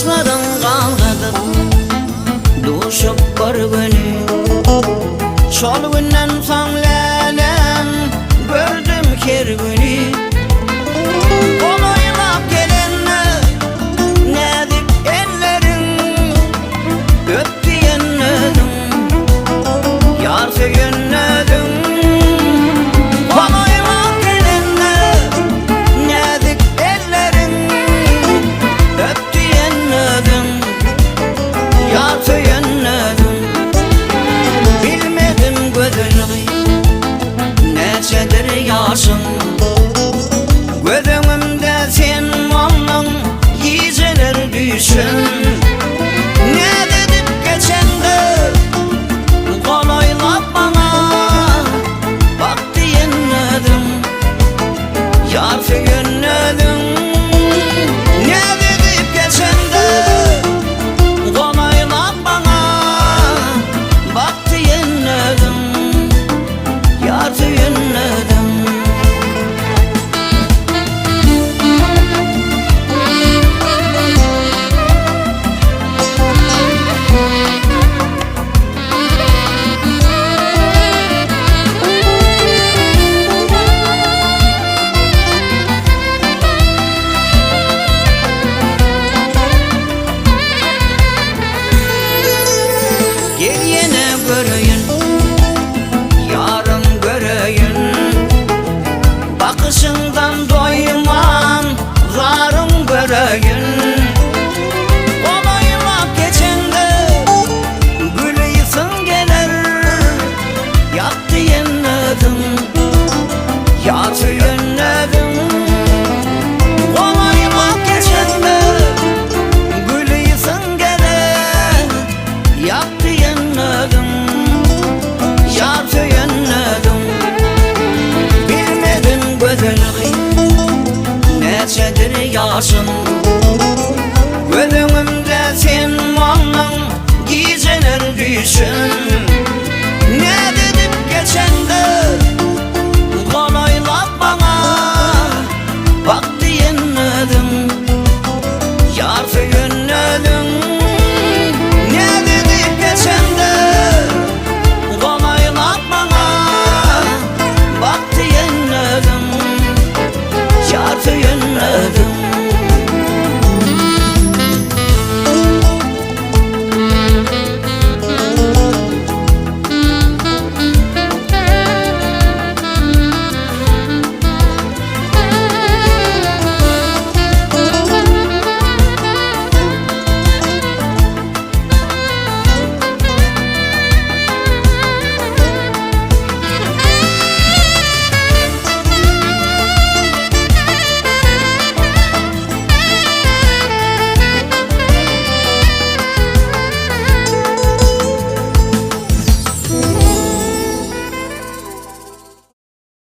Kaşların kalkadır Duşup görgünü Şol günden soň lälem Gördüm her günü Onaylap gelenme Nädik ellerin Öpdi ýennedim Ýar söýennedim Onaylap gelenme Nädik ellerin Öpdi ýennedim Ýar söýennedim Bilmedim gözüňi Näçedir ýaşyň Gözüňimde sen mamlaň Gijeler düşün Ne dedip geçende Golaýlap bana Bakdy ýennedim Ýar söýennedim Ne dedip geçende Golaýlap bana Bakdy ýennedim Ýar söýennedim Gel yine göreyim Yarım göreyim Bakışından doymam Zarım göreyim Onaylap geçende Gülüysün gelir Yaktı ýennedim Ýar söýennedim Onaylap geçende Gülüysün gelir Yaktı ýennedim Ýar söýennedim Bilmedim gözüňi Näçedir ýaşyň Gözüňimde sen mamlaň Gijeler düşün